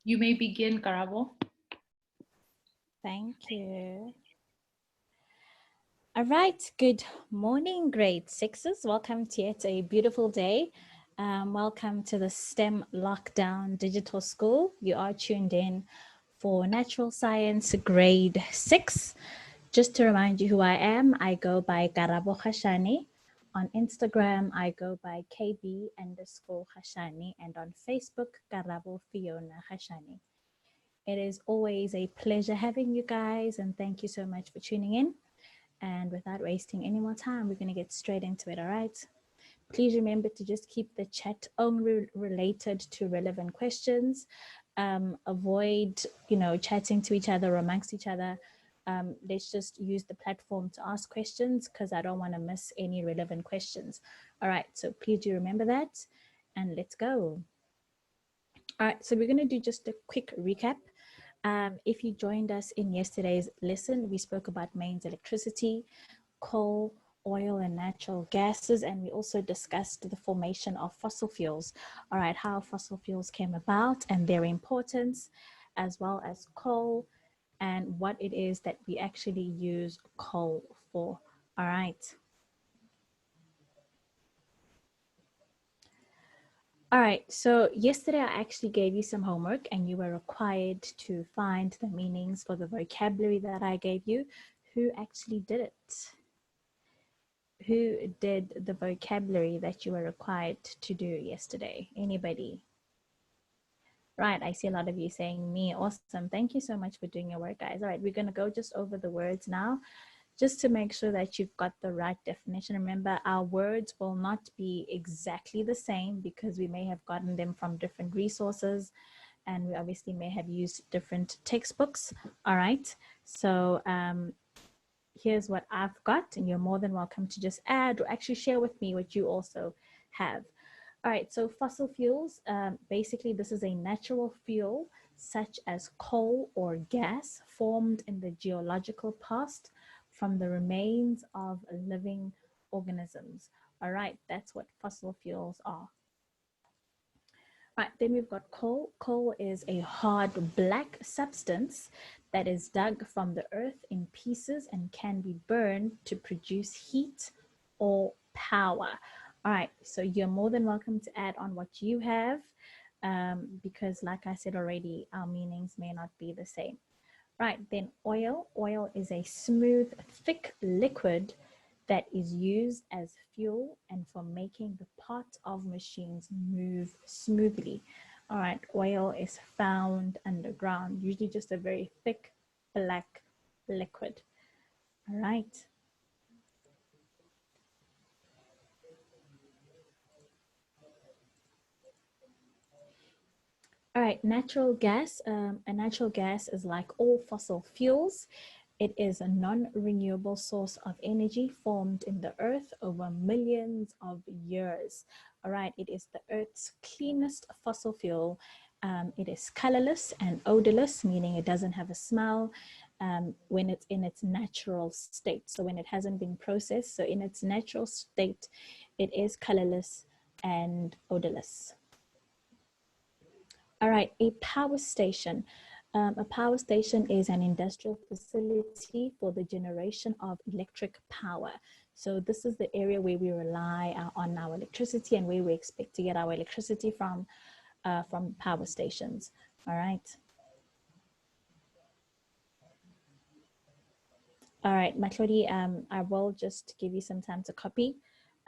You may begin, Karabo. Thank you. All right. Good morning, grade sixes. Welcome to yet a beautiful day. Welcome to the STEM Lockdown Digital School. You are tuned in for Natural Science grade 6. Just to remind you who I am, I go by Karabo Khashani. On Instagram, I go by KB_Khashani, and on Facebook, Karabo Fiona Khashani. It is always a pleasure having you guys, and thank you so much for tuning in. And without wasting any more time, we're going to get straight into it, all right? Please remember to just keep the chat only related to relevant questions. Avoid, chatting to each other or amongst each other. Let's just use the platform to ask questions because I don't want to miss any relevant questions. All right, so please do remember that, and let's go. All right, so we're going to do just a quick recap. If you joined us in yesterday's lesson, we spoke about mains electricity, coal, oil, and natural gases, and we also discussed the formation of fossil fuels. All right, how fossil fuels came about and their importance, as well as coal and what it is that we actually use coal for. All right. All right, so yesterday I actually gave you some homework and you were required to find the meanings for the vocabulary that I gave you. Who actually did it? Who did the vocabulary that you were required to do yesterday? Anybody? Right, I see a lot of you saying me. Awesome. Thank you so much for doing your work, guys. All right, we're going to go just over the words now, just to make sure that you've got the right definition. Remember, our words will not be exactly the same because we may have gotten them from different resources and we obviously may have used different textbooks. All right, so here's what I've got, and you're more than welcome to just add or actually share with me what you also have. All right, so fossil fuels, basically this is a natural fuel such as coal or gas formed in the geological past from the remains of living organisms. All right, that's what fossil fuels are. Right, then we've got coal. Coal is a hard black substance that is dug from the earth in pieces and can be burned to produce heat or power. All right, so you're more than welcome to add on what you have because like I said already, our meanings may not be the same. Right, then oil. Oil is a smooth, thick liquid that is used as fuel and for making the parts of machines move smoothly. All right, oil is found underground, usually just a very thick black liquid. All right. All right, natural gas. A natural gas is like all fossil fuels. It is a non-renewable source of energy formed in the earth over millions of years. All right, it is the earth's cleanest fossil fuel. It is colorless and odorless, meaning it doesn't have a smell when it's in its natural state. So when it hasn't been processed, so in its natural state, it is colorless and odorless. All right, a power station. A power station is an industrial facility for the generation of electric power. So this is the area where we rely on our electricity and where we expect to get our electricity from power stations. All right. All right, Matlodi, I will just give you some time to copy.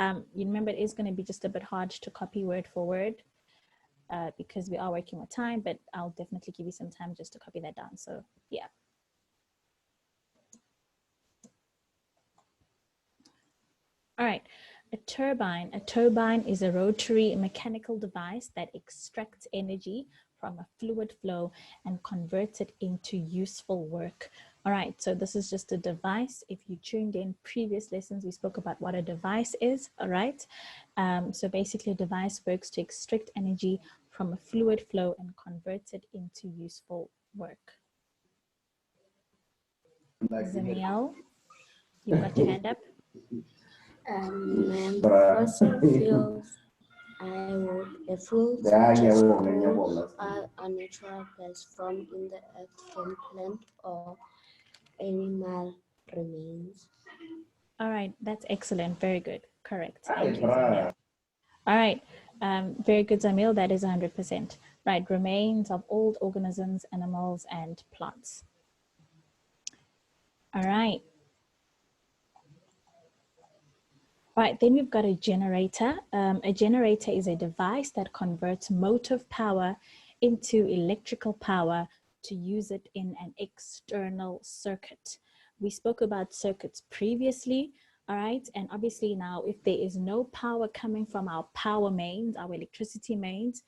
You remember it is going to be just a bit hard to copy word for word. Because we are working with time, but I'll definitely give you some time just to copy that down. So yeah. All right, a turbine. A turbine is a rotary mechanical device that extracts energy from a fluid flow and converts it into useful work. All right, so this is just a device. If you tuned in previous lessons, we spoke about what a device is, all right? So basically a device works to extract energy from a fluid flow and converts it into useful work. Zamiel, you've got your hand up. And fossil fuels I would a fuel Yeah, such yeah, as well, yeah, coal well, are a natural gas formed in the earth from plant or animal remains. All right, that's excellent. Very good. Correct. Ay, Thank you, para. Zamil. All right, very good, Zamil. That is 100%. Right, remains of old organisms, animals, and plants. All right. All right, then we've got a generator. A generator is a device that converts motive power into electrical power to use it in an external circuit. We spoke about circuits previously, all right? And obviously now if there is no power coming from our power mains, our electricity mains,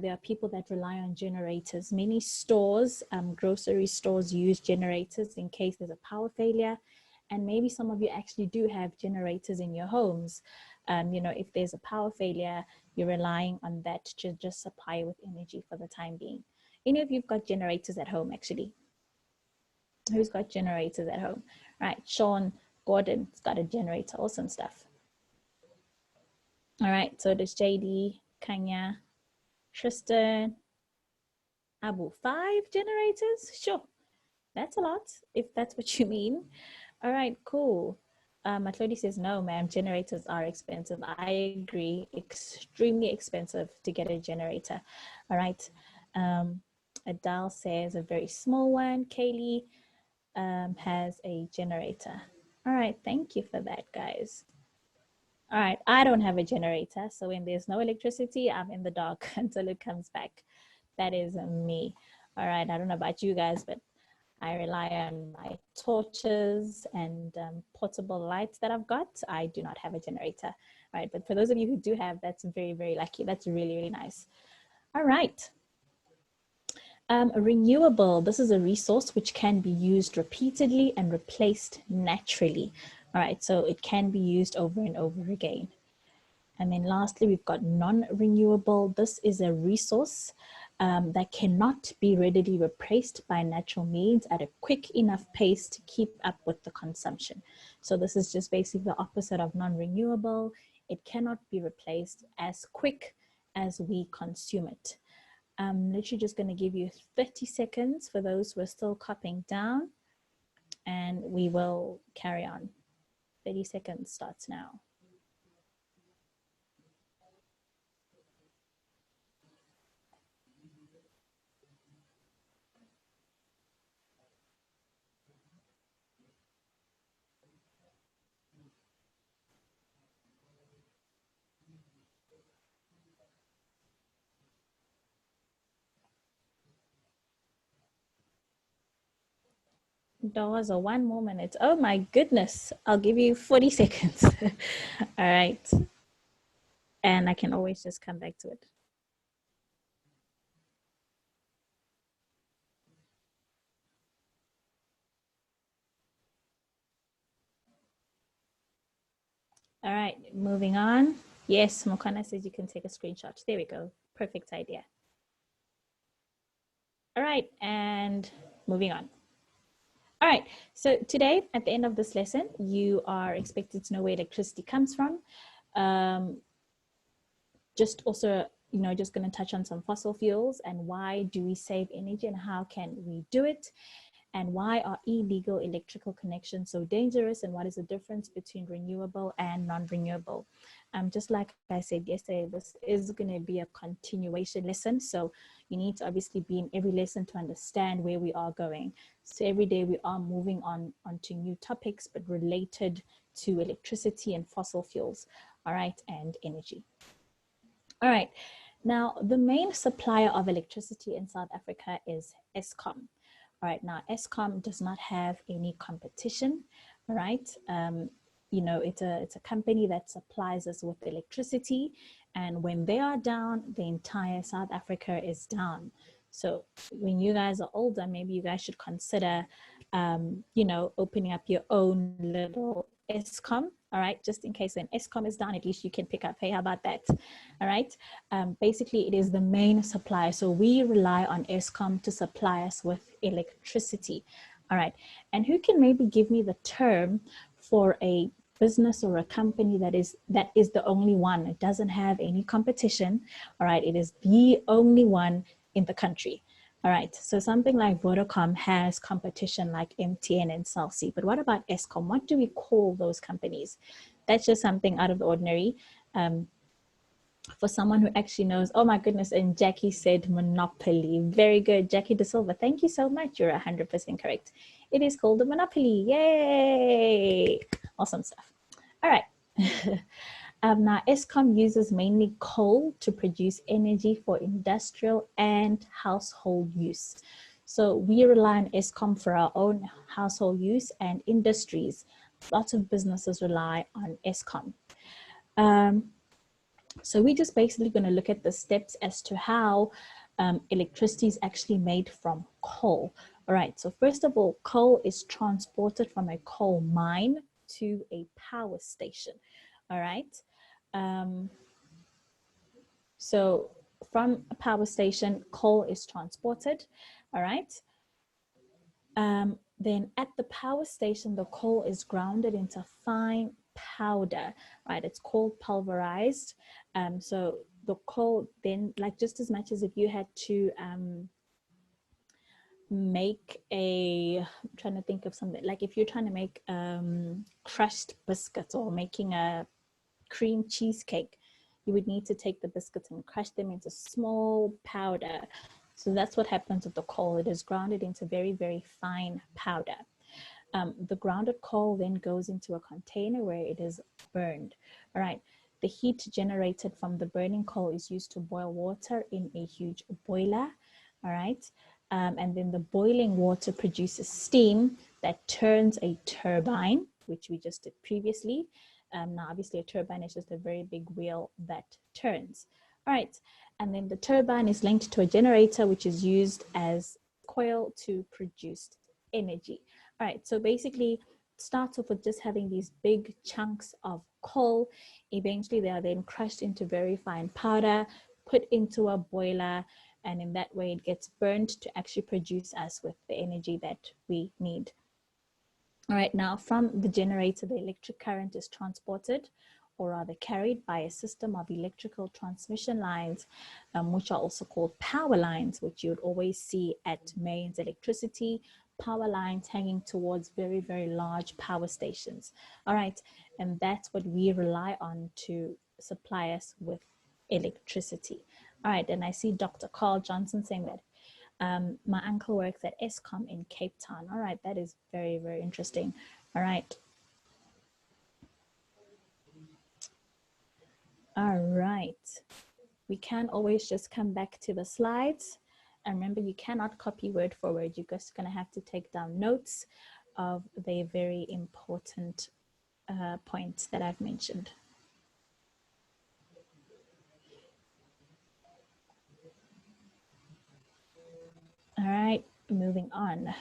there are people that rely on generators. Many stores, grocery stores use generators in case there's a power failure. And maybe some of you actually do have generators in your homes. You know, if there's a power failure, you're relying on that to just supply with energy for the time being. Any of you've got generators at home, actually? Who's got generators at home? Right, Sean Gordon's got a generator, awesome stuff. All right, so does JD, Kanya, Tristan, Abu, 5 generators? Sure, that's a lot, if that's what you mean. All right, cool. Matlodi says, no, ma'am, generators are expensive. I agree, extremely expensive to get a generator. All right. Adele says a very small one. Kaylee has a generator. All right, thank you for that, guys. All right, I don't have a generator. So when there's no electricity, I'm in the dark until it comes back. That is me. All right, I don't know about you guys, but I rely on my torches and portable lights that I've got. I do not have a generator, right? But for those of you who do have, that's very, very lucky. That's really, really nice. All right. Renewable, this is a resource which can be used repeatedly and replaced naturally. All right, so it can be used over and over again. And then lastly, we've got non-renewable. This is a resource that cannot be readily replaced by natural means at a quick enough pace to keep up with the consumption. So this is just basically the opposite of non-renewable. It cannot be replaced as quick as we consume it. I'm literally just going to give you 30 seconds for those who are still copying down, and we will carry on. 30 seconds starts now. That was a 1 more minute. Oh my goodness. I'll give you 40 seconds. All right. And I can always just come back to it. All right, moving on. Yes, Mokana says you can take a screenshot. There we go. Perfect idea. All right, and moving on. All right, so today at the end of this lesson, you are expected to know where electricity comes from. Just also, you know, just going to touch on some fossil fuels and why do we save energy and how can we do it? And why are illegal electrical connections so dangerous, and what is the difference between renewable and non-renewable? Just like I said yesterday, this is going to be a continuation lesson, so you need to obviously be in every lesson to understand where we are going. So every day we are moving on onto new topics, but related to electricity and fossil fuels, all right, and energy. All right, now the main supplier of electricity in South Africa is Eskom. All right, now Eskom does not have any competition, all right? You know, it's a company that supplies us with electricity, and when they are down, the entire South Africa is down. So when you guys are older, maybe you guys should consider, you know, opening up your own little Eskom, all right, just in case when Eskom is down, at least you can pick up. Hey, how about that? All right. Basically, it is the main supplier. So we rely on Eskom to supply us with electricity. All right. And who can maybe give me the term for a business or a company that is the only one. It doesn't have any competition. All right, it is the only one in the country. All right, so something like Vodacom has competition like MTN and Cell C, but what about Eskom? What do we call those companies? That's just something out of the ordinary. For someone who actually knows, oh my goodness, and Jackie said monopoly. Very good, Jackie De Silva. Thank you so much. You're 100% correct. It is called a monopoly. Yay! Awesome stuff. All right. Now, Eskom uses mainly coal to produce energy for industrial and household use. So we rely on Eskom for our own household use and industries. Lots of businesses rely on Eskom. So we're just basically going to look at the steps as to how electricity is actually made from coal. All right, so first of all, coal is transported from a coal mine to a power station. All right. So from a power station, coal is transported. All right. Then at the power station, the coal is grounded into fine powder, right? It's called pulverized. So the coal then, like just as much as if you had to make I'm trying to think of something, like if you're trying to make crushed biscuits or making a cream cheesecake, you would need to take the biscuits and crush them into small powder. So that's what happens with the coal. It is grounded into very, very fine powder. The grounded coal then goes into a container where it is burned. All right. The heat generated from the burning coal is used to boil water in a huge boiler. All right. And then the boiling water produces steam that turns a turbine, which we just did previously. Now, obviously, a turbine is just a very big wheel that turns. All right. And then the turbine is linked to a generator, which is used as coil to produce energy. All right. So basically, it starts off with just having these big chunks of coal. Eventually, they are then crushed into very fine powder, put into a boiler, and in that way, it gets burned to actually produce us with the energy that we need. All right, now from the generator, the electric current is transported or rather carried by a system of electrical transmission lines, which are also called power lines, which you would always see at mains electricity, power lines hanging towards very, very large power stations. All right, and that's what we rely on to supply us with electricity. All right, and I see Dr. Carl Johnson saying that my uncle works at Eskom in Cape Town. All right, that is very, very interesting. All right. All right. We can always just come back to the slides. And remember, you cannot copy word for word. You're just going to have to take down notes of the very important points that I've mentioned. All right, moving on.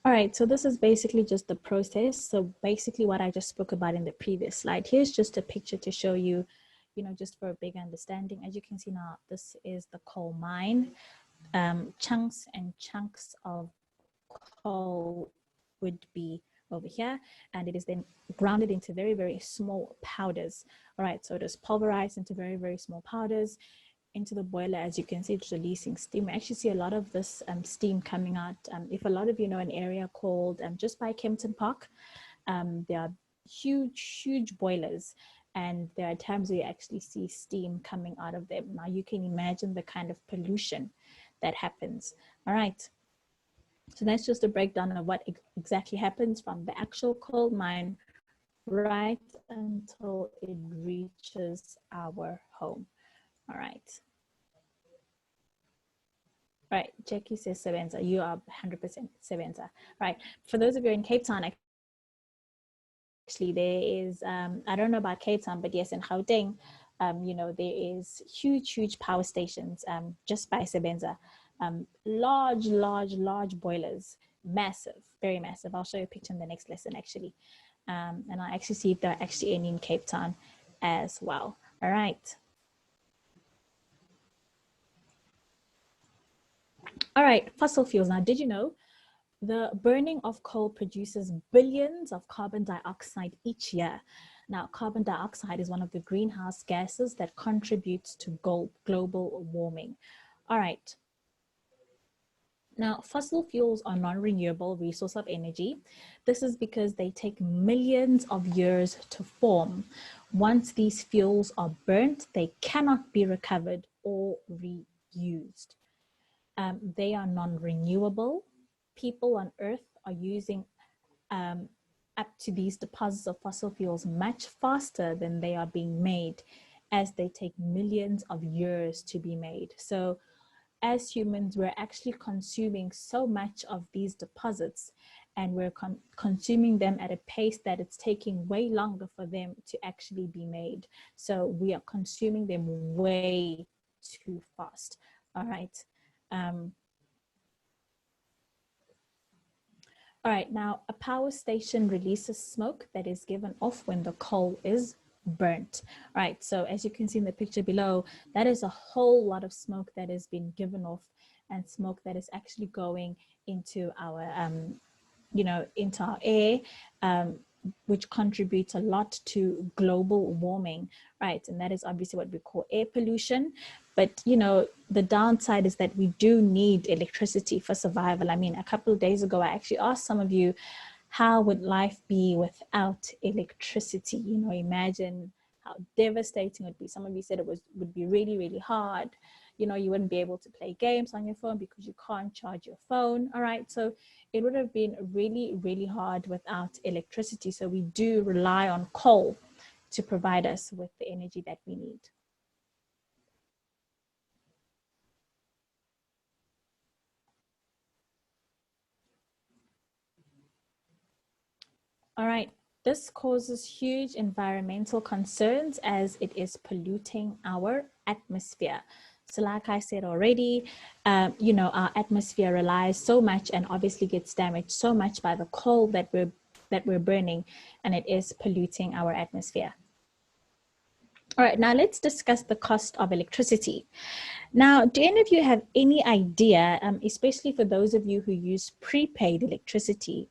All right, so this is basically just the process. So basically what I just spoke about in the previous slide, here's just a picture to show you, just for a big understanding. As you can see now, this is the coal mine. Chunks and chunks of coal would be over here, and it is then grounded into very, very small powders. All right, so it is pulverized into very, very small powders into the boiler. As you can see, it's releasing steam. We actually see a lot of this steam coming out. If a lot of you know an area called just by Kempton Park, there are huge boilers, and there are times where you actually see steam coming out of them. Now you can imagine the kind of pollution that happens. All right, so that's just a breakdown of what exactly happens from the actual coal mine right until it reaches our home. All right. Right, Jackie says Sebenza. You are 100% Sebenza. All right, for those of you in Cape Town, actually there is, I don't know about Cape Town, but yes, in Gauteng, there is huge power stations just by Sebenza. Large boilers, massive, very massive. I'll show you a picture in the next lesson actually. And I'll actually see if there are actually any in Cape Town as well. All right. All right, fossil fuels. Now, did you know The burning of coal produces billions of carbon dioxide each year. Now, carbon dioxide is one of the greenhouse gases that contributes to global warming. All right. Now, fossil fuels are non-renewable resource of energy. This is because they take millions of years to form. Once these fuels are burnt, they cannot be recovered or reused. They are non-renewable. People on Earth are using up to these deposits of fossil fuels much faster than they are being made, as they take millions of years to be made. So as humans, we're actually consuming so much of these deposits, and we're consuming them at a pace that it's taking way longer for them to actually be made. So we are consuming them way too fast. All right. All right, now a power station releases smoke that is given off when the coal is burnt. All right, so as you can see in the picture below, that is a whole lot of smoke that has been given off, and smoke that is actually going into our, into our air, which contributes a lot to global warming, right? And that is obviously what we call air pollution. But, the downside is that we do need electricity for survival. I mean, a couple of days ago, I actually asked some of you, how would life be without electricity? Imagine how devastating it would be. Some of you said would be really, really hard. You wouldn't be able to play games on your phone because you can't charge your phone. All right. So it would have been really, really hard without electricity. So we do rely on coal to provide us with the energy that we need. All right. This causes huge environmental concerns as it is polluting our atmosphere. So like I said already, our atmosphere relies so much and obviously gets damaged so much by the coal that we're burning, and it is polluting our atmosphere. All right, now let's discuss the cost of electricity. Now, do any of you have any idea, especially for those of you who use prepaid electricity,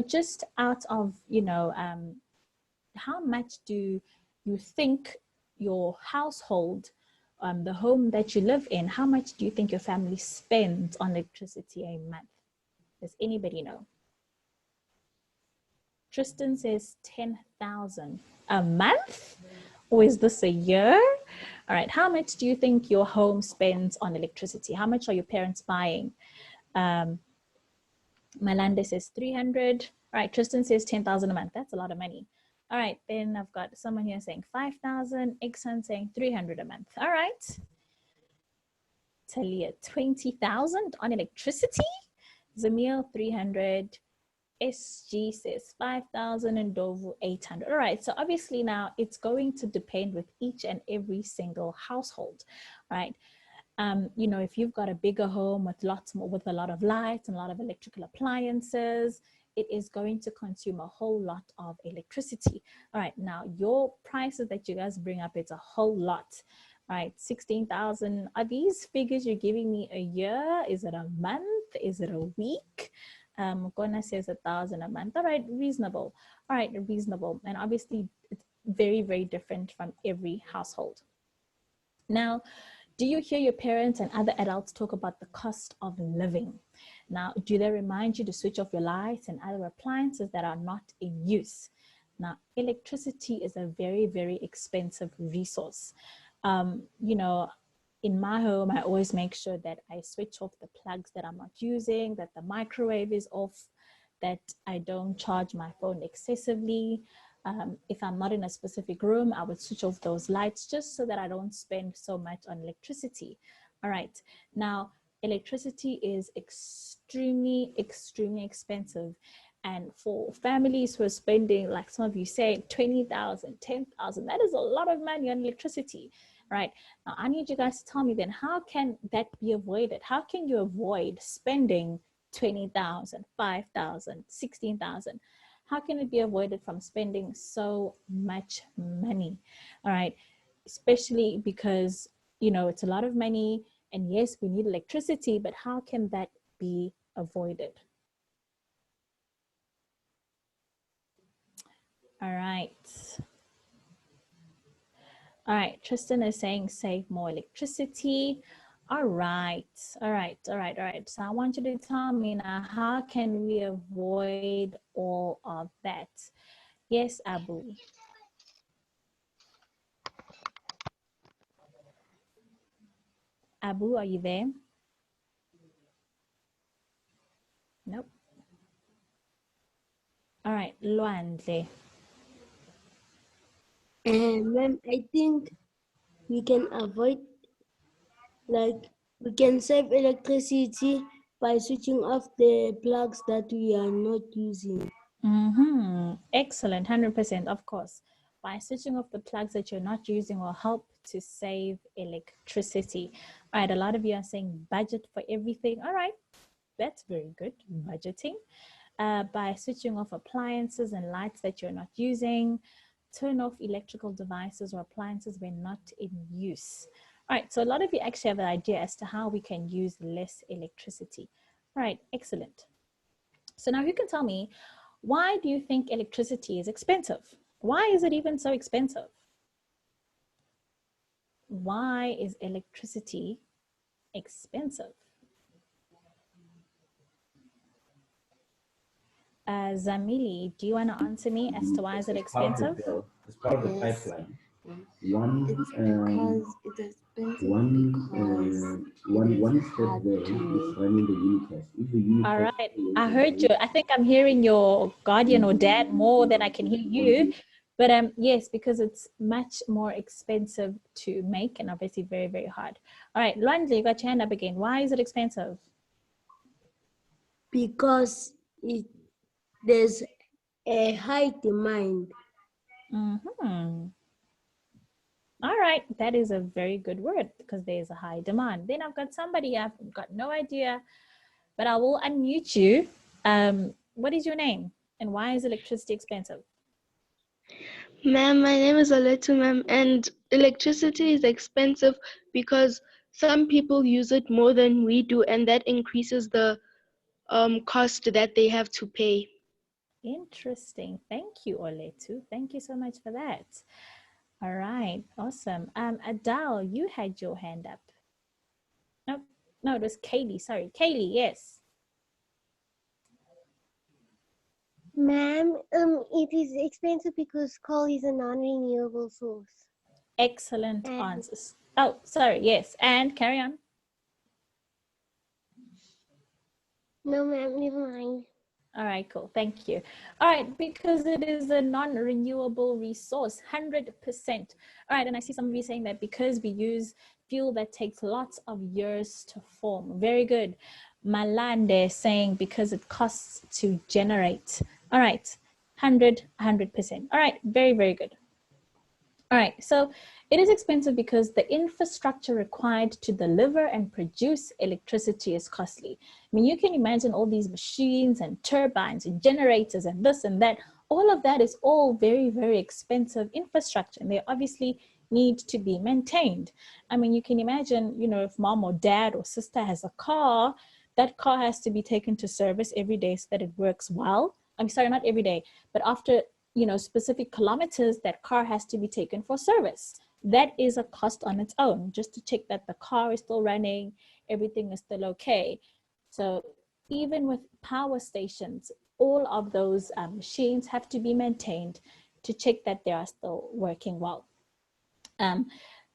just out of, how much do you think your household, the home that you live in, how much do you think your family spends on electricity a month? Does anybody know? Tristan says 10,000 a month, or is this a year? All right, how much do you think your home spends on electricity? How much are your parents buying? Malande says 300. All right, Tristan says 10,000 a month. That's a lot of money. All right, then I've got someone here saying 5,000, Iksan saying 300 a month. All right. Talia, 20,000 on electricity. Zamil, 300. SG says 5,000 and Dovu 800. All right, so obviously now it's going to depend with each and every single household, right? If you've got a bigger home with with a lot of lights and a lot of electrical appliances, it is going to consume a whole lot of electricity. All right, now your prices that you guys bring up, it's a whole lot. All right, 16,000. Are these figures you're giving me a year? Is it a month? Is it a week? Gona says 1,000 a month. All right, reasonable. All right, reasonable. And obviously, it's very, very different from every household. Now, do you hear your parents and other adults talk about the cost of living? Now, do they remind you to switch off your lights and other appliances that are not in use? Now, electricity is a very, very expensive resource. In my home, I always make sure that I switch off the plugs that I'm not using, that the microwave is off, that I don't charge my phone excessively. If I'm not in a specific room, I would switch off those lights just so that I don't spend so much on electricity. All right. Now, electricity is extremely, extremely expensive. And for families who are spending, like some of you say, 20,000, 10,000, that is a lot of money on electricity. Right. Now, I need you guys to tell me then, how can that be avoided? How can you avoid spending 20,000, 5,000, 16,000? How can it be avoided from spending so much money? All right. Especially because, it's a lot of money, and yes, we need electricity, but how can that be avoided? All right. All right. Tristan is saying save more electricity. All right. All right. All right. All right. So I want you to tell me now, how can we avoid all of that? Yes, Abu. Abu, are you there? Nope. All right. Luandle. Ma'am, I think we can avoid, like, we can save electricity by switching off the plugs that we are not using. Excellent. 100%, of course. By switching off the plugs that you're not using will help to save electricity. All right. A lot of you are saying budget for everything. All right. That's very good. Budgeting. By switching off appliances and lights that you're not using, turn off electrical devices or appliances when not in use. All right, so a lot of you actually have an idea as to how we can use less electricity. All right, excellent. So now you can tell me, why do you think electricity is expensive? Why is it even so expensive? Why is electricity expensive? Zamili, do you want to answer me as to why is it expensive? It's part of the pipeline. One It's because it is expensive one step there is running the unit test. If the unit All test right, fails, I heard you. I think I'm hearing your guardian or dad more than I can hear you. But yes, because it's much more expensive to make and obviously very, very hard. All right, Luandle, you got your hand up again. Why is it expensive? because there's a high demand. All right, that is a very good word because there's a high demand. Then I've got somebody, I've got no idea, but I will unmute you. What is your name and why is electricity expensive? Ma'am, my name is Aletu, ma'am, and electricity is expensive because some people use it more than we do, and that increases the cost that they have to pay. Interesting. Thank you, Oletu. Thank you so much for that. All right, awesome. Adele, you had your hand up. No, it was Kaylee. Sorry, Kaylee. Yes. Ma'am, it is expensive because coal is a non-renewable source. Excellent answers. Oh, sorry. Yes, and carry on. No, ma'am, never mind. All right, cool. Thank you. All right, because it is a non-renewable resource, 100%. All right, and I see some of you saying that because we use fuel that takes lots of years to form. Very good. Malande saying because it costs to generate. All right, 100%. All right, very, very good. All right, so it is expensive because the infrastructure required to deliver and produce electricity is costly. I mean, you can imagine all these machines and turbines and generators and this and that. All of that is all very, very expensive infrastructure, and they obviously need to be maintained. I mean, you can imagine, you know, if mom or dad or sister has a car, that car has to be taken to service every day so that it works well. I'm sorry, not every day, but after, you know, specific kilometers, that car has to be taken for service. That is a cost on its own, just to check that the car is still running, everything is still okay. So even with power stations, all of those machines have to be maintained to check that they are still working well. The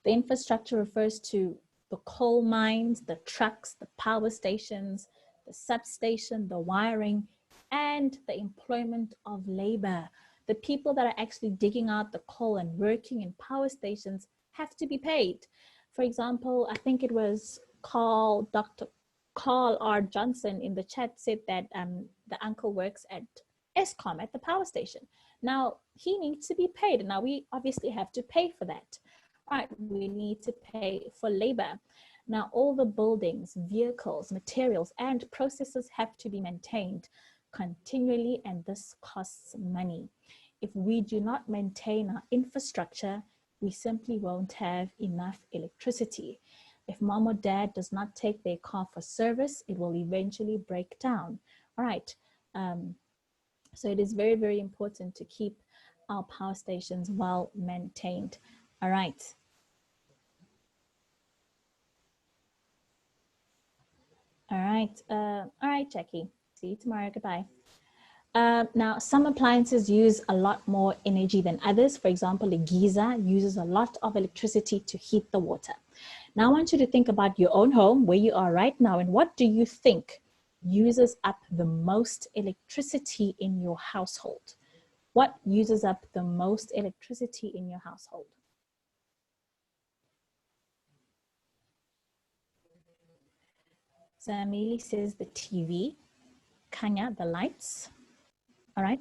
infrastructure refers to the coal mines, the trucks, the power stations, the substation, the wiring, and the employment of labor. The people that are actually digging out the coal and working in power stations have to be paid. For example, I think it was Dr. Carl R. Johnson in the chat said that the uncle works at Eskom at the power station. Now, he needs to be paid. Now, we obviously have to pay for that. All right, we need to pay for labor. Now, all the buildings, vehicles, materials, and processes have to be maintained continually, and this costs money. If we do not maintain our infrastructure, we simply won't have enough electricity. If mom or dad does not take their car for service, it will eventually break down. All right. So it is very, very important to keep our power stations well maintained. All right. All right, Jackie. See you tomorrow. Goodbye. Now, some appliances use a lot more energy than others. For example, a geyser uses a lot of electricity to heat the water. Now, I want you to think about your own home, where you are right now, and what do you think uses up the most electricity in your household? What uses up the most electricity in your household? Zamili says the TV. Kanya, the lights. All right.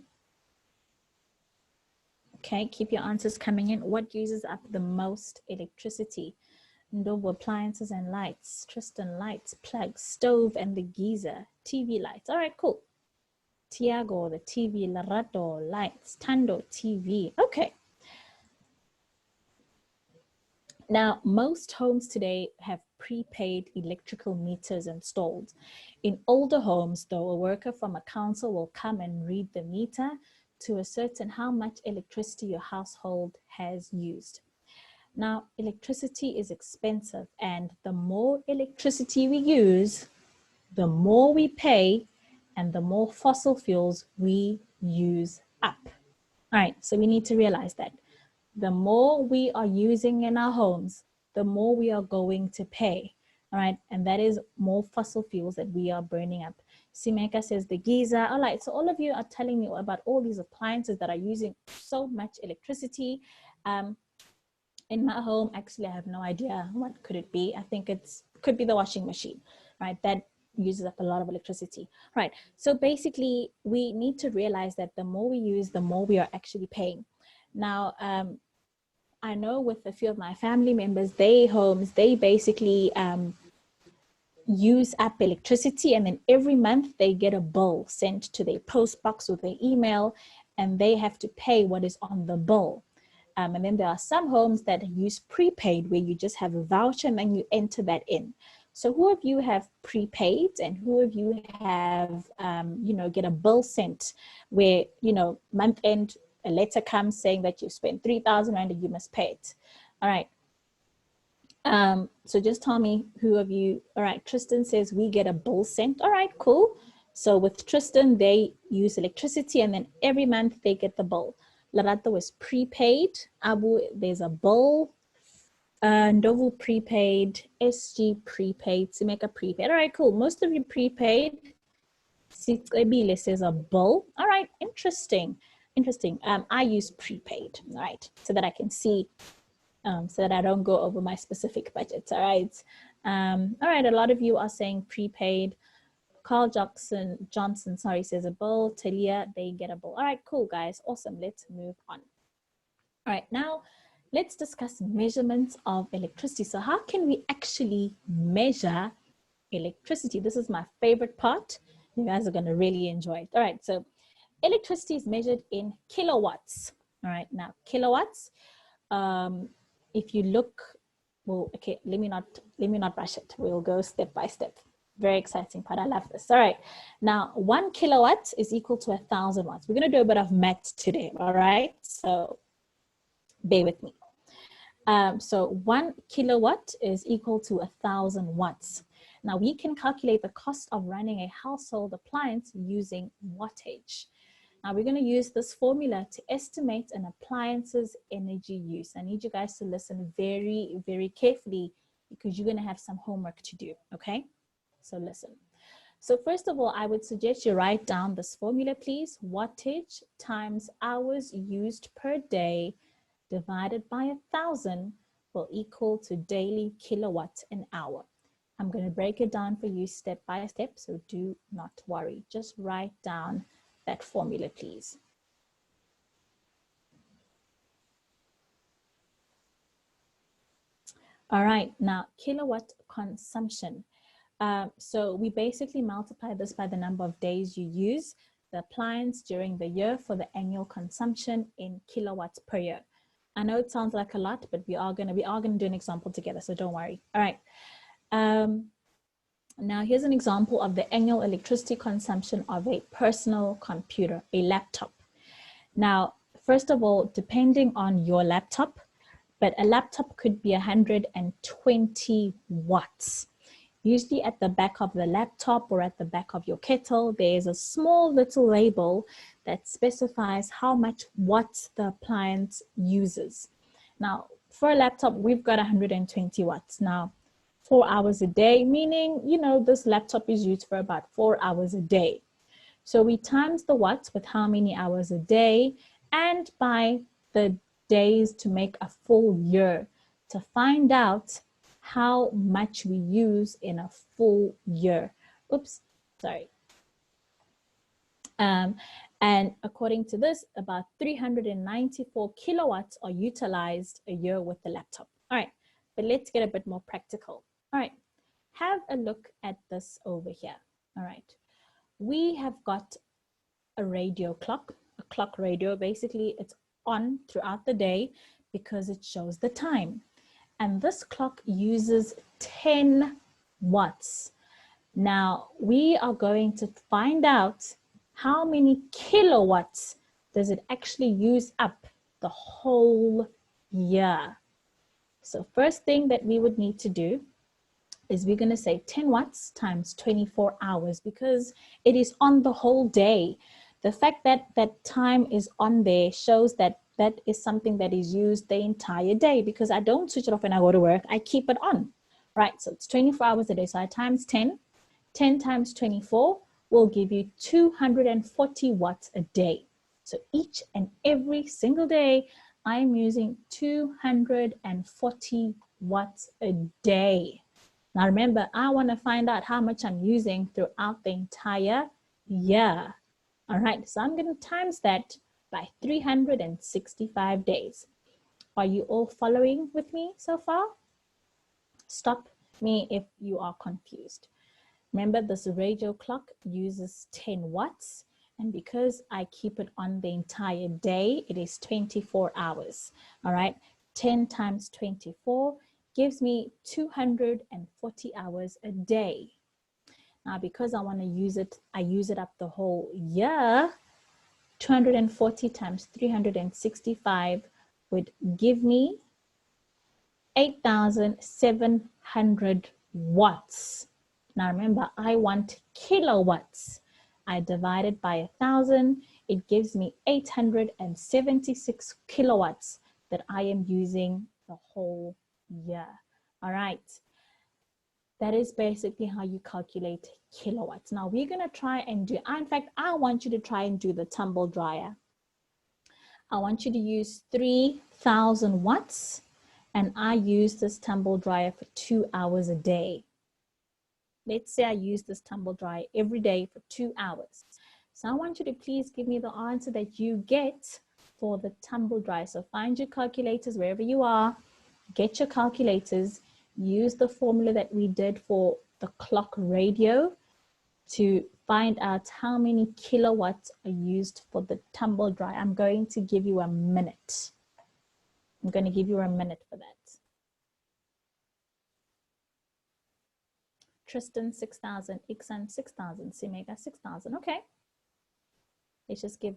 Okay, keep your answers coming in. What uses up the most electricity? Ndobo, appliances and lights. Tristan, lights, plugs, stove and the geyser. TV, lights. All right, cool. Tiago, the TV. Larato, lights. Tando, TV. Okay. Now, most homes today have prepaid electrical meters installed. In older homes, though, a worker from a council will come and read the meter to ascertain how much electricity your household has used. Now, electricity is expensive, and the more electricity we use, the more we pay, and the more fossil fuels we use up. All right, so we need to realize that the more we are using in our homes, the more we are going to pay. All right, and that is more fossil fuels that we are burning up. Simeka says the geyser. All right, so all of you are telling me about all these appliances that are using so much electricity. In my home, actually, I have no idea what could it be. I think could be the washing machine, right? That uses up a lot of electricity, right? So basically, we need to realize that the more we use, the more we are actually paying. Now, I know with a few of my family members, they basically use up electricity, and then every month they get a bill sent to their post box with their email, and they have to pay what is on the bill. And then there are some homes that use prepaid, where you just have a voucher and then you enter that in. So who of you have prepaid, and who of you have, get a bill sent where, month end, a letter comes saying that you spent 3,000 Rand and you must pay it. All right. So just tell me who of you. All right. Tristan says we get a bill sent. All right, cool. So with Tristan, they use electricity, and then every month they get the bill. Larato is prepaid. Abu, there's a bill. Ndovu prepaid. SG prepaid. Simeka prepaid. All right, cool. Most of you prepaid. Sitsebile says a bill. All right, interesting. I use prepaid, all right, so that I can see, so that I don't go over my specific budgets, all right. All right, a lot of you are saying prepaid. Carl Johnson, sorry, says a bill. Talia, they get a bill. All right, cool, guys. Awesome. Let's move on. All right, now let's discuss measurements of electricity. So how can we actually measure electricity? This is my favorite part. You guys are going to really enjoy it. All right, so electricity is measured in kilowatts. All right, now kilowatts. If you look, well, okay, let me not rush it. We'll go step by step. Very exciting part. I love this. All right. Now, 1 kilowatt is equal to 1,000 watts. We're going to do a bit of math today. All right. So bear with me. So 1 kilowatt is equal to 1,000 watts. Now we can calculate the cost of running a household appliance using wattage. Now we're going to use this formula to estimate an appliance's energy use. I need you guys to listen very, very carefully, because you're going to have some homework to do. Okay. So listen. So first of all, I would suggest you write down this formula, please. Wattage times hours used per day divided by 1,000 will equal to daily kilowatts an hour. I'm going to break it down for you step by step, so do not worry. Just write down that formula, please. All right, now kilowatt consumption. So we basically multiply this by the number of days you use the appliance during the year for the annual consumption in kilowatts per year. I know it sounds like a lot, but we are gonna do an example together, so don't worry. All right. Now here's an example of the annual electricity consumption of a personal computer, a laptop. Now first of all, depending on your laptop, but a laptop could be 120 watts. Usually at the back of the laptop or at the back of your kettle, there's a small little label that specifies how much watts the appliance uses. Now, for a laptop, we've got 120 watts. Now, 4 hours a day, meaning, you know, this laptop is used for about 4 hours a day. So we times the watts with how many hours a day and by the days to make a full year to find out how much we use in a full year. Oops, sorry. And according to this, about 394 kilowatts are utilized a year with the laptop. All right, but let's get a bit more practical. All right, have a look at this over here. All right, we have got a radio clock, a clock radio. Basically, it's on throughout the day because it shows the time. And this clock uses 10 watts. Now, we are going to find out how many kilowatts does it actually use up the whole year. So first thing that we would need to do is we're going to say 10 watts times 24 hours because it is on the whole day. The fact that that time is on there shows that that is something that is used the entire day because I don't switch it off when I go to work. I keep it on, right? So it's 24 hours a day. So I times 10. 10 times 24 will give you 240 watts a day. So each and every single day, I'm using 240 watts a day. Now remember, I want to find out how much I'm using throughout the entire year. All right, so I'm going to times that by 365 days. Are you all following with me so far? Stop me if you are confused. Remember, this radio clock uses 10 watts, and because I keep it on the entire day, it is 24 hours. All right, 10 times 24 gives me 240 hours a day. Now, because I want to use it, I use it up the whole year. 240 times 365 would give me 8,700 watts. Now remember, I want kilowatts. I divide it by 1,000. It gives me 876 kilowatts that I am using the whole year. All right. That is basically how you calculate kilowatts. Now we're going to try and do, in fact, I want you to try and do the tumble dryer. I want you to use 3,000 watts, and I use this tumble dryer for 2 hours a day. Let's say I use this tumble dryer every day for 2 hours. So I want you to please give me the answer that you get for the tumble dryer. So find your calculators wherever you are, get your calculators, use the formula that we did for the clock radio to find out how many kilowatts are used for the tumble dryer. I'm going to give you a minute. I'm going to give you a minute for that. Tristan, 6,000. Iksan, 6,000. Simega, 6,000. Okay. Let's just give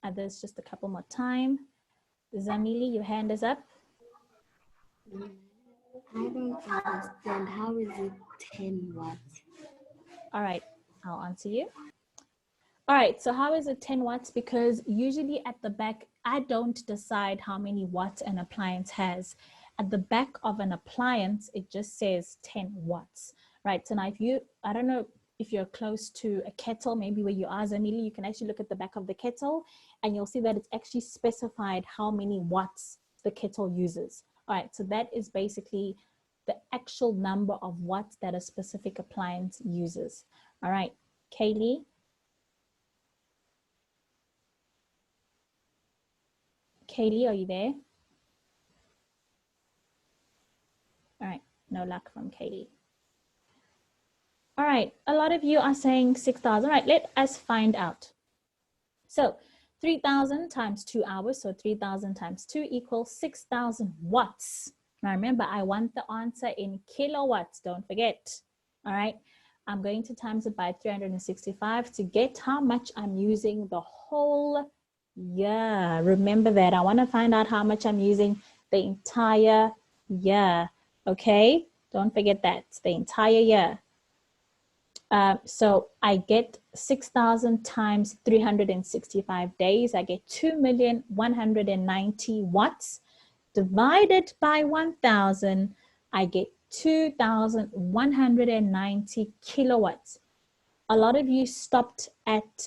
others just a couple more time. Zamili, your hand is up. I don't understand. How is it 10 watts? All right, I'll answer you. All right, so how is it 10 watts? Because usually at the back, I don't decide how many watts an appliance has. At the back of an appliance, it just says 10 watts, right? So now if you, I don't know if you're close to a kettle, maybe where you are, Zamili, you can actually look at the back of the kettle and you'll see that it's actually specified how many watts the kettle uses. All right, so that is basically the actual number of watts that a specific appliance uses. All right, Kaylee. Kaylee, are you there? All right, no luck from Kaylee. All right, a lot of you are saying 6,000. All right, let us find out. So 3,000 times 2 hours, so 3,000 times 2 equals 6,000 watts. Now remember, I want the answer in kilowatts, don't forget. All right, I'm going to times it by 365 to get how much I'm using the whole year. Remember that. I want to find out how much I'm using the entire year. Okay, don't forget that. It's the entire year. So I get 6,000 times 365 days. I get 2,190 watts. Divided by 1,000, I get 2,190 kilowatts. A lot of you stopped at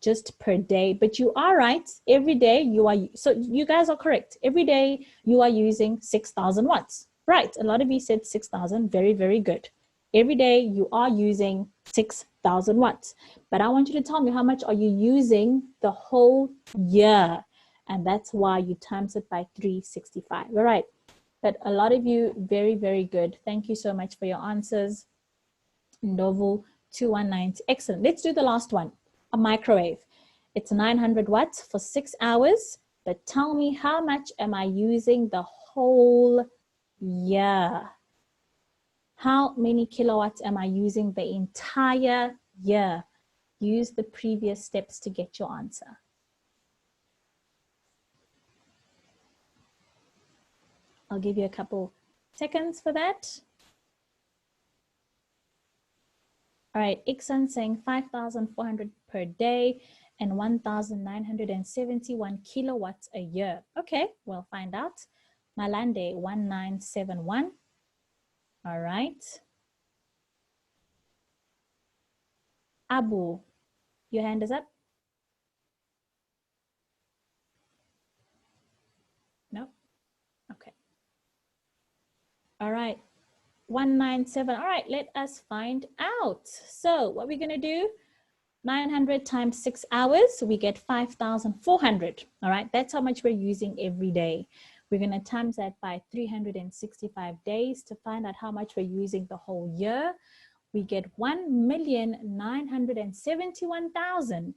just per day, but you are right. Every day you are, so you guys are correct. Every day you are using 6,000 watts. Right, a lot of you said 6,000, very, very good. Every day you are using 6,000 watts. But I want you to tell me, how much are you using the whole year? And that's why you times it by 365. All right, but a lot of you, very, very good. Thank you so much for your answers. Novel 219, excellent. Let's do the last one, a microwave. It's 900 watts for 6 hours, but tell me, how much am I using the whole year? How many kilowatts am I using the entire year? Use the previous steps to get your answer. I'll give you a couple seconds for that. All right, Iksan saying 5,400 per day and 1,971 kilowatts a year. Okay, we'll find out. Malande 1971. All right. Abu, your hand is up. No? Okay. All right. 197. All right, let us find out. So what we're going to do, 900 times 6 hours, we get 5,400. All right, that's how much we're using every day. We're going to times that by 365 days to find out how much we're using the whole year. We get 1,971,000,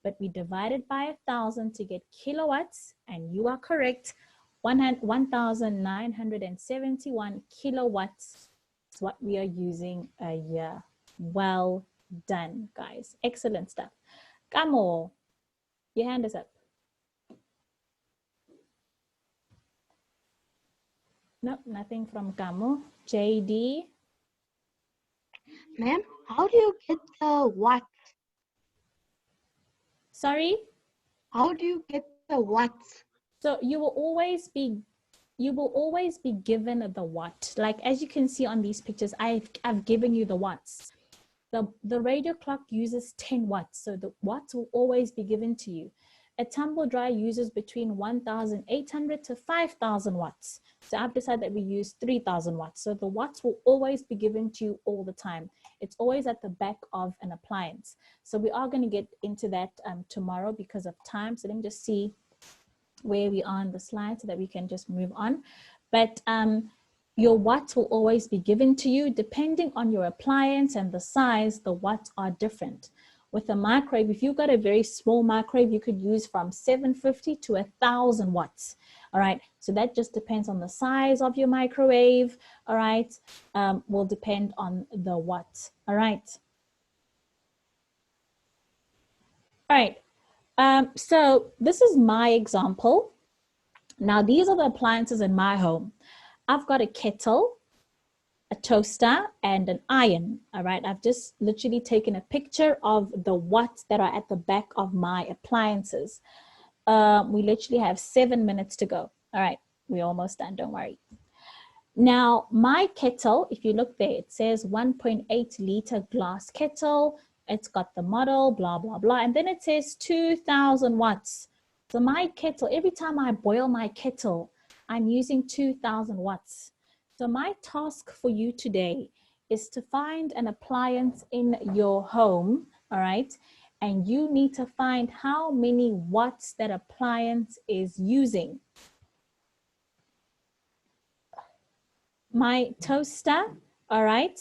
but we divide it by 1,000 to get kilowatts, and you are correct. 1,971 kilowatts is what we are using a year. Well done, guys. Excellent stuff. Kamo, your hand is up. Nope, nothing from Kamo. JD. Ma'am, how do you get the watts? Sorry? How do you get the watts? So you will always be given the watt. Like as you can see on these pictures, I've given you the watts. The radio clock uses 10 watts, so the watts will always be given to you. A tumble dryer uses between 1,800 to 5,000 watts. So I've decided that we use 3,000 watts. So the watts will always be given to you all the time. It's always at the back of an appliance. So we are going to get into that tomorrow because of time. So let me just see where we are on the slide so that we can just move on. But your watts will always be given to you depending on your appliance and the size. The watts are different. With a microwave, if you've got a very small microwave, you could use from 750 to 1,000 watts. All right, so that just depends on the size of your microwave. All right, will depend on the watts. All right. All right, so this is my example. Now, these are the appliances in my home. I've got a kettle, a toaster, and an iron. All right, I've just literally taken a picture of the watts that are at the back of my appliances. We literally have 7 minutes to go. All right, we're almost done, don't worry. Now, my kettle, if you look there, it says 1.8 liter glass kettle. It's got the model, blah, blah, blah. And then it says 2,000 watts. So my kettle, every time I boil my kettle, I'm using 2,000 watts. So my task for you today is to find an appliance in your home, all right? And you need to find how many watts that appliance is using. My toaster, all right?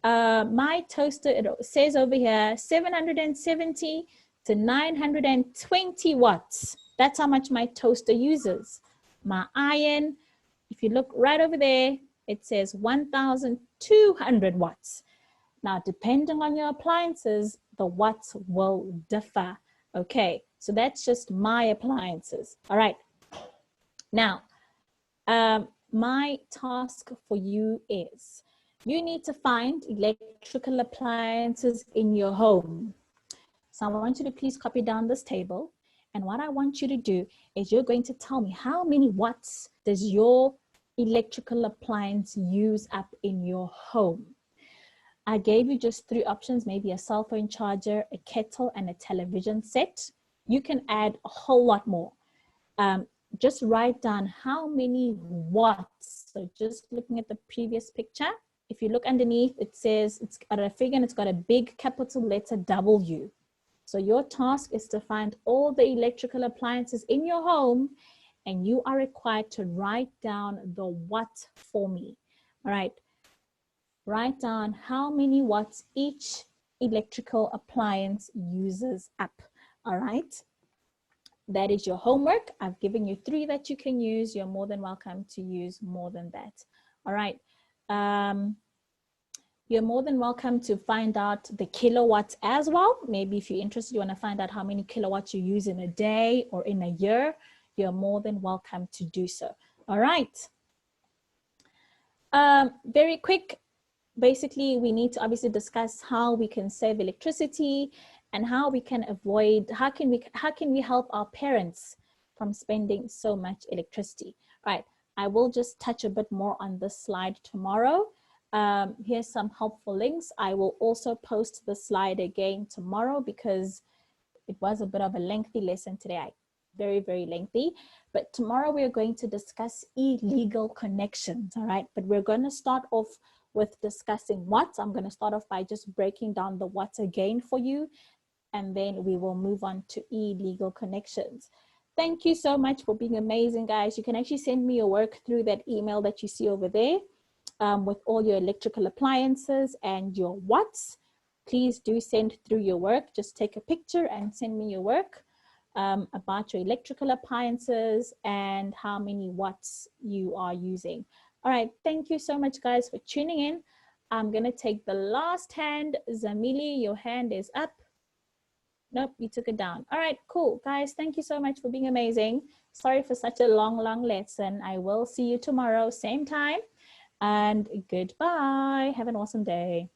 My toaster, it says over here, 770 to 920 watts. That's how much my toaster uses. My iron, if you look right over there, it says 1,200 watts. Now, depending on your appliances, the watts will differ. Okay, So that's just my appliances. All right. Now, my task for you is you need to find electrical appliances in your home. So I want you to please copy down this table. And what I want you to do is you're going to tell me how many watts does your electrical appliance use up in your home. I gave you just 3 options, maybe a cell phone charger, a kettle, and a television set. You can add a whole lot more. Just write down how many watts. So just looking at the previous picture, if you look underneath, it says it's got a figure and it's got a big capital letter W. So your task is to find all the electrical appliances in your home, and you are required to write down the watt for me. All right. Write down how many watts each electrical appliance uses up. All right. That is your homework. I've given you 3 that you can use. You're more than welcome to use more than that. All right. You're more than welcome to find out the kilowatts as well. Maybe if you're interested, you want to find out how many kilowatts you use in a day or in a year, you're more than welcome to do so. All right. Very quick. Basically, we need to obviously discuss how we can save electricity and how we can avoid, how can we help our parents from spending so much electricity. Right. I will just touch a bit more on this slide tomorrow. Here's some helpful links. I will also post the slide again tomorrow because it was a bit of a lengthy lesson today. Very, very lengthy. But tomorrow we're going to discuss illegal connections. All right. But we're going to start off with discussing watts. I'm going to start off by just breaking down the watts again for you. And then we will move on to illegal connections. Thank you so much for being amazing, guys. You can actually send me your work through that email that you see over there. With all your electrical appliances and your watts. Please do send through your work. Just take a picture and send me your work about your electrical appliances and how many watts you are using. All right, thank you so much, guys, for tuning in. I'm gonna take the last hand. Zamili, your hand is up. Nope, you took it down. All right, cool. Guys, thank you so much for being amazing. Sorry for such a long lesson. I will see you tomorrow, same time. And goodbye. Have an awesome day.